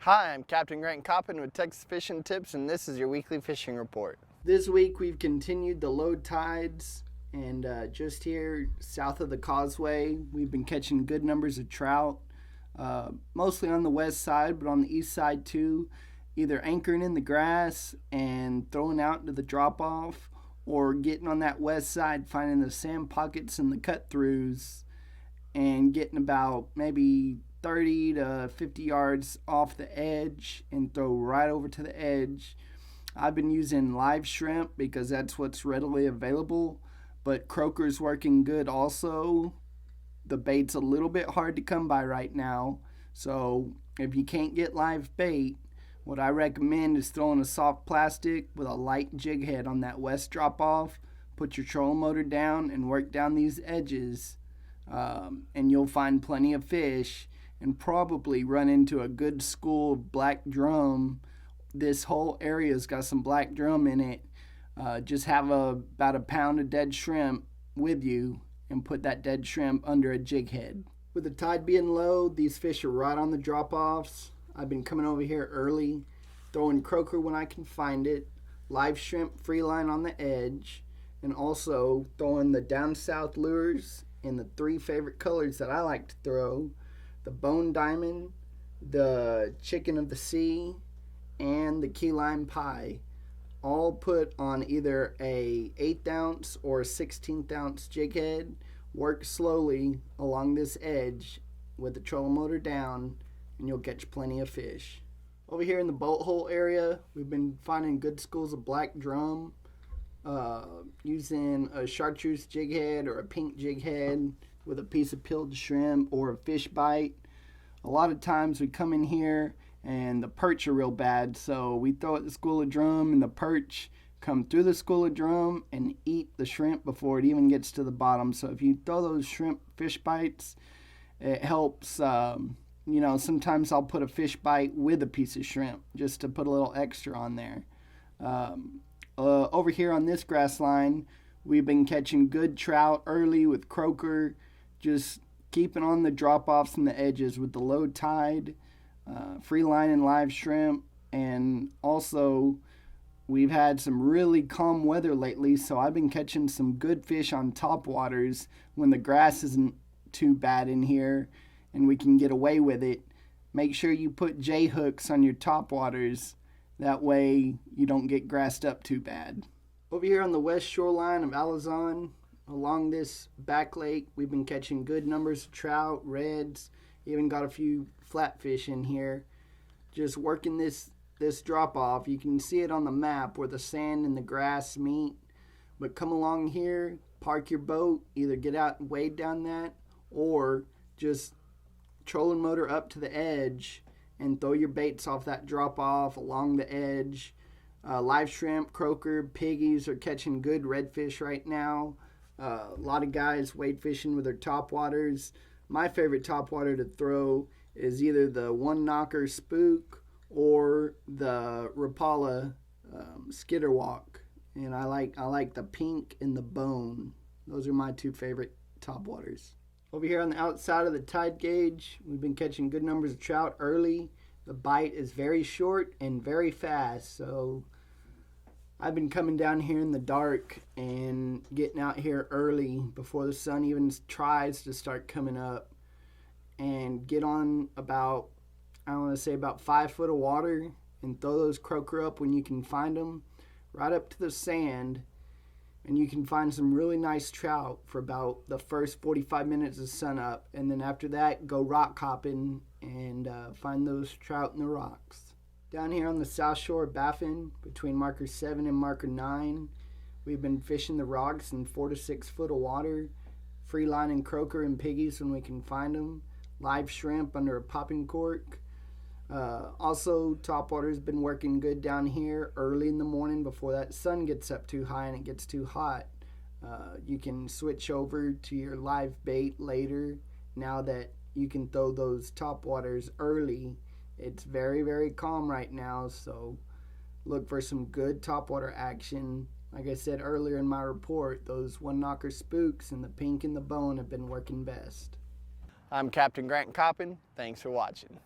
Hi, I'm Captain Grant Coppin with Texas Fishing Tips, and this is your weekly fishing report. This week we've continued the low tides, and just here south of the causeway, we've been catching good numbers of trout, mostly on the west side, but on the east side too, either anchoring in the grass and throwing out into the drop-off, or getting on that west side, finding the sand pockets and the cut-throughs, and getting about maybe 30 to 50 yards off the edge and throw right over to the edge. I've been using live shrimp because that's what's readily available, but croaker's working good also. The bait's a little bit hard to come by right now, so if you can't get live bait, what I recommend is throwing a soft plastic with a light jig head on that west drop off. Put your trolling motor down and work down these edges, and you'll find plenty of fish and probably run into a good school of black drum. This whole area's got some black drum in it. Just have about a pound of dead shrimp with you and put that dead shrimp under a jig head. With the tide being low, these fish are right on the drop-offs. I've been coming over here early, throwing croaker when I can find it, live shrimp free line on the edge, and also throwing the down south lures in the three favorite colors that I like to throw: the bone diamond, the chicken of the sea, and the key lime pie, all put on either a 1/8 ounce or a 1/16 ounce jig head. Work slowly along this edge with the trolling motor down, and you'll catch plenty of fish. Over here in the boat hole area, we've been finding good schools of black drum, using a chartreuse jig head or a pink jig head with a piece of peeled shrimp or a fish bite. A lot of times we come in here and the perch are real bad, so we throw at the school of drum and the perch come through the school of drum and eat the shrimp before it even gets to the bottom. So if you throw those shrimp fish bites, it helps. Sometimes I'll put a fish bite with a piece of shrimp just to put a little extra on there. Over here on this grass line, we've been catching good trout early with croaker, just keeping on the drop-offs and the edges with the low tide, free line and live shrimp. And also we've had some really calm weather lately, so I've been catching some good fish on top waters when the grass isn't too bad in here and we can get away with it. Make sure you put J hooks on your top waters. That way you don't get grassed up too bad. Over here on the west shoreline of Alazan, along this back lake, we've been catching good numbers of trout, reds, even got a few flatfish in here. Just working this drop off. You can see it on the map where the sand and the grass meet. But come along here, park your boat, either get out and wade down that, or just trolling motor up to the edge and throw your baits off that drop off along the edge. Live shrimp, croaker, piggies are catching good redfish right now. A lot of guys wade fishing with their topwaters. My favorite topwater to throw is either the one knocker spook or the Rapala skitterwalk, and I like the pink and the bone. Those are my two favorite topwaters. Over here on the outside of the tide gauge, we've been catching good numbers of trout early. The bite is very short and very fast, so I've been coming down here in the dark and getting out here early before the sun even tries to start coming up, and get on about 5 foot of water and throw those croaker up when you can find them, right up to the sand, and you can find some really nice trout for about the first 45 minutes of sun up, and then after that go rock hopping and find those trout in the rocks. Down here on the south shore of Baffin, between marker 7 and marker 9, we've been fishing the rocks in 4 to 6 foot of water, free line and croaker and piggies when we can find them, live shrimp under a popping cork. Also, topwater's been working good down here early in the morning before that sun gets up too high and it gets too hot. You can switch over to your live bait later now that you can throw those topwaters early. It's very, very calm right now, so look for some good topwater action. Like I said earlier in my report, those one knocker spooks and the pink and the bone have been working best. I'm Captain Grant Coppin. Thanks for watching.